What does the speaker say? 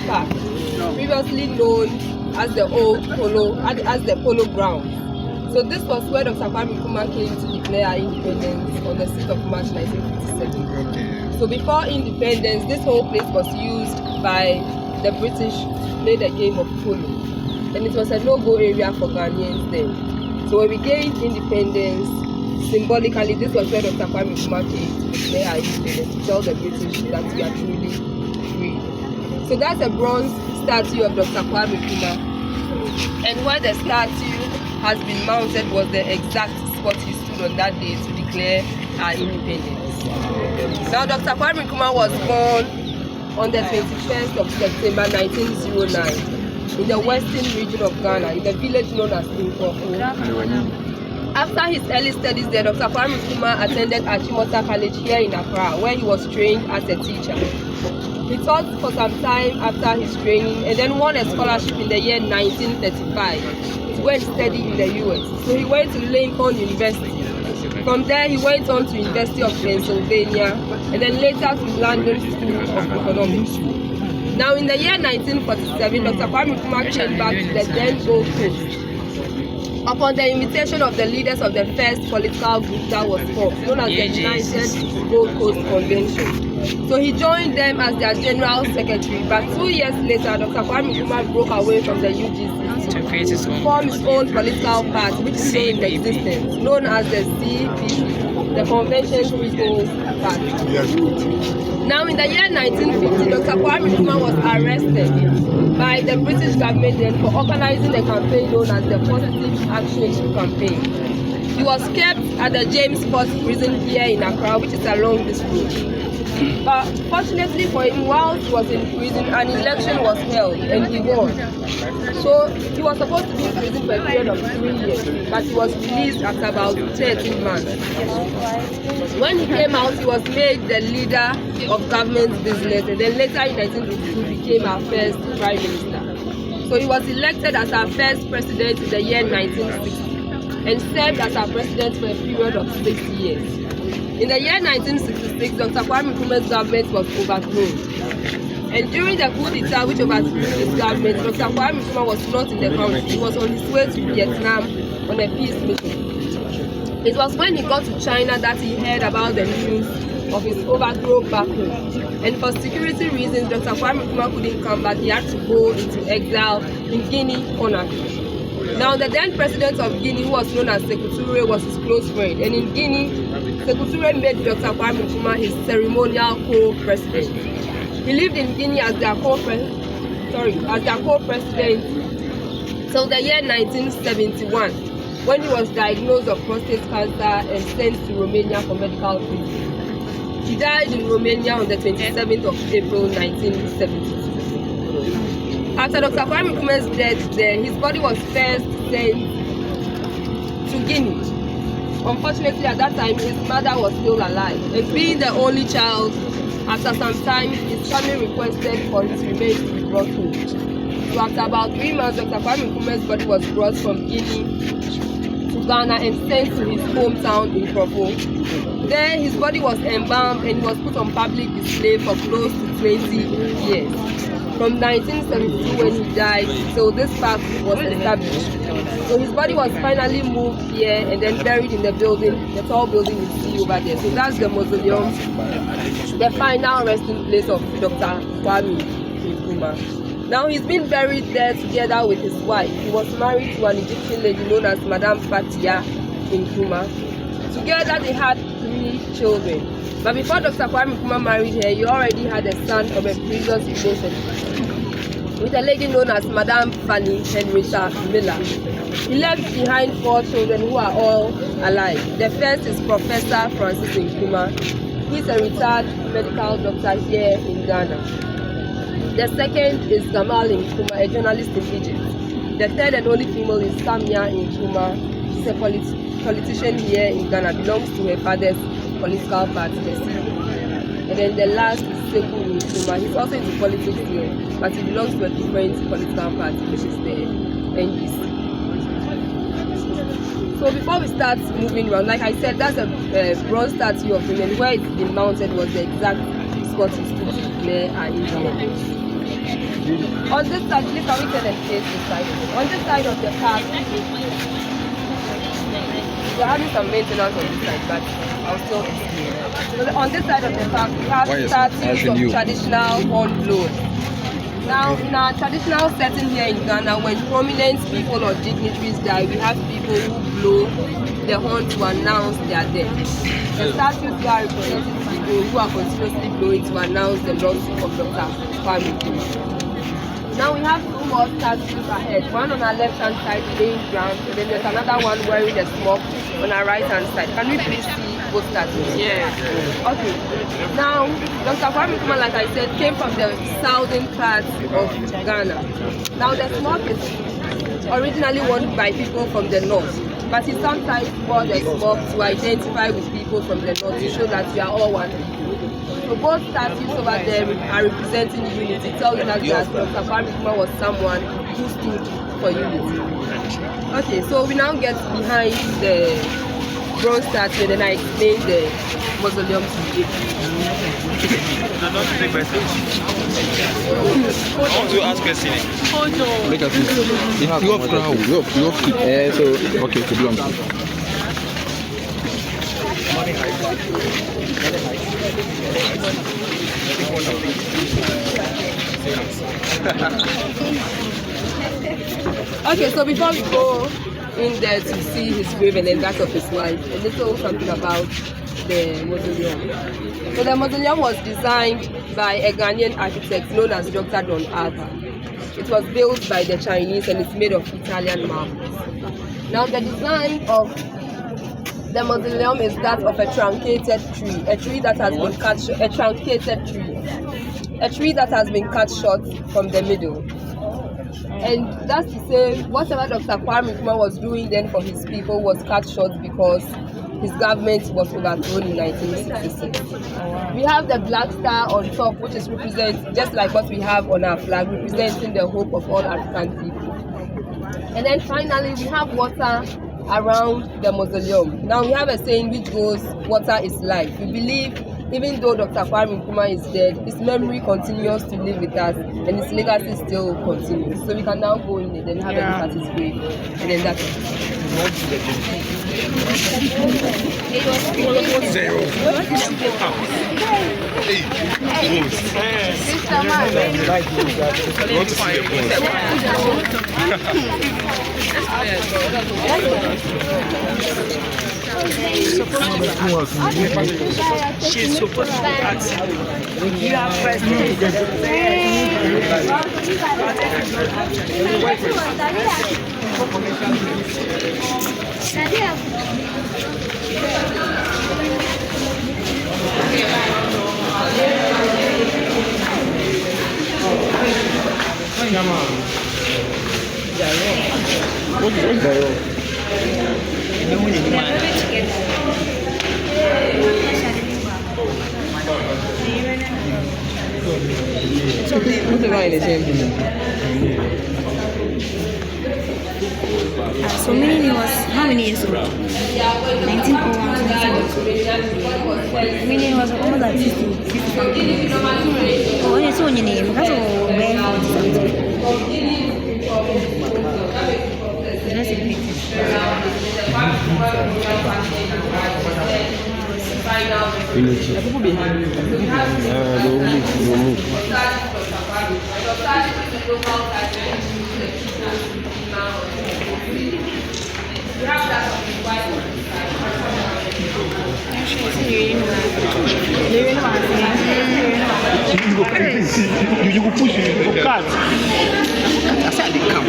Park, previously known as the Polo Ground. So this was where Dr. Kwame Nkrumah came to declare our independence on the 6th of March 1957. So before independence, this whole place was used by the British to play the game of polo. And it was a no-go area for Ghanaians then. So when we gained independence, symbolically, this was where Dr. Kwame Nkrumah came to declare our independence, to tell the British that we are truly free. So that's a bronze statue of Dr. Kwame Nkrumah. And where the statue has been mounted was the exact spot he stood on that day to declare our independence. Now, Dr. Kwame Nkrumah was born on the 21st of September 1909 in the western region of Ghana, in the village known as nkrumah. After his early studies there, Dr. Kwame Nkrumah attended Achimota College here in Accra, where he was trained as a teacher. He taught for some time after his training and then won a scholarship in the year 1935 to go and study in the US. So he went to Lincoln University. From there, he went on to University of Pennsylvania and then later to London School of Economics. Now, in the year 1947, Dr. Kwame Nkrumah came back to the then Gold Coast upon the invitation of the leaders of the first political group that was formed, known as the United Gold Coast Convention. So he joined them as their general secretary, but 2 years later, Dr. Kwame Nkrumah broke away from the UGC to form his own political party, which is still in existence, known as the CPP, the Convention People's Party. Now, in the year 1950, Dr. Kwame Nkrumah was arrested by the British government then for organizing a campaign known as the Positive Action Campaign. He was kept at the James Port prison here in Accra, which is along this road. But fortunately for him, while he was in prison, an election was held and he won. So he was supposed to be in prison for a period of 3 years, but he was released after about 13 months. When he came out, he was made the leader of government business, and then later in 1952 became our first prime minister. So he was elected as our first president in the year 1960 and served as our president for a period of 6 years. In the year 1966, Dr. Kwame Nkrumah's government was overthrown. And during the coup d'etat which overthrew this government, Dr. Kwame Nkrumah was not in the country. He was on his way to Vietnam on a peace mission. It was when he got to China that he heard about the news of his overthrow back home. And for security reasons, Dr. Kwame Nkrumah couldn't come back. He had to go into exile in Guinea, Conakry. Now, the then president of Guinea, who was known as Sekou Touré, was his close friend. And in Guinea, Sekou Touré made Dr. Kwame Nkrumah his ceremonial co-president. He lived in Guinea as their co-president till the year 1971, when he was diagnosed of prostate cancer and sent to Romania for medical treatment. He died in Romania on the 27th of April 1972. After Dr. Kwame Nkrumah's death there, his body was first sent to Guinea. Unfortunately, at that time, his mother was still alive. And being the only child, after some time, his family requested for his remains to be brought home. So after about 3 months, Dr. Kwame Nkrumah's body was brought from Guinea to Ghana and sent to his hometown in nkrumah. There, his body was embalmed and he was put on public display for close to 20 years. From 1972 when he died till this park was established. So his body was finally moved here and then buried in the building, the tall building you see over there. So that's the mausoleum, the final resting place of Dr. Kwame Nkrumah. Now he's been buried there together with his wife. He was married to an Egyptian lady known as Madame Fatia Nkrumah. Together they had 3 children. But before Dr. Kwame Nkrumah married her, he already had a son from a previous relationship with a lady known as Madame Fanny Henrietta Miller. He left behind 4 children who are all alive. The first is Professor Francis Nkrumah. He's a retired medical doctor here in Ghana. The second is Gamal Nkrumah, a journalist in Egypt. The third and only female is Samia Nkrumah. She's a politician here in Ghana, belongs to her father's political party, the CPP. And then the last is Sekou Nkrumah. He's also into politics here, but he belongs to a different political party, which is the NDC. So before we start moving around, like I said, that's a bronze statue of him, and where it's been mounted was the exact spot he stood to declare our independence. On this side, please can we tell them face this side? On this side of the park, we're having some maintenance on this side, but I'll still explain. So on this side of the park, we have statues of traditional horn blowers. Now, in our traditional setting here in Ghana, when prominent people or dignitaries die, we have people who blow the horn to announce their death. The statues here are representing people who are continuously blowing to announce the loss of Dr. Kwame. Now we have two more statues ahead, one on our left hand side laying ground, and then there's another one wearing a smock on our right hand side. Can we please see both statues? Yeah. Okay. Now, Dr. Kwame Nkrumah, like I said, came from the southern part of Ghana. Now the smock is originally worn by people from the north, but he sometimes wore the smock to identify with people from the north to show that we are all one. So both statues over there are representing unity, telling us that Dr. Kwame Nkrumah was someone who stood for unity. Okay, so we now get behind the bronze statue and then I explain the mausoleum to you. I want to ask a question. Hold on. Look at this. You have crown. You have so okay, to do Okay, so before we go in there to see his grave and then that of his wife, a little something about the mausoleum. So the mausoleum was designed by a Ghanaian architect known as Dr. Don Arthur. It was built by the Chinese and it's made of Italian marble. Now the design of the mausoleum is that of a truncated tree, a tree that has been cut short, a tree that has been cut short from the middle. And that's to say, whatever Dr. Kwame Nkrumah was doing then for his people was cut short because his government was overthrown in 1966. We have the black star on top, which is just like what we have on our flag, representing the hope of all African people. And then finally, we have water around the mausoleum. Now we have a saying which goes, water is life. We believe even though Dr. Kwame Nkrumah is dead, his memory continues to live with us and his legacy still continues. So we can now go in and then have a look at his grave. And then that's it. Zero. You want to see the She's supposed to ask. You are president. So Minnie was how many years old? 1901. Minnie was almost like 50. Oh, it's only name. That's all. That's a picture. You go push it, you go cut. That's how they come.